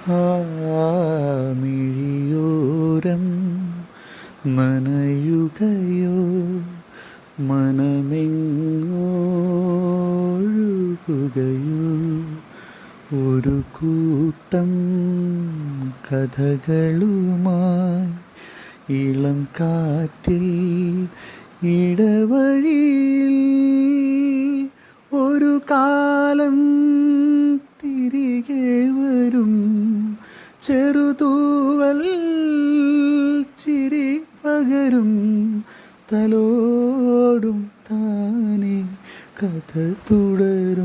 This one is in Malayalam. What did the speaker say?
ആ മിഴിയോരം നനയുകയോ മനമെങ്ങോഴുകുകയോ ഒരു കൂട്ടം കഥകളുമായി ഇളം കാറ്റിൽ ഇടവഴിയിൽ ഒരു കാലം തിരികെ വരും ചെറുതൂവൽ ചിരി പകരും തലോടും താനെ കഥ തുടരും.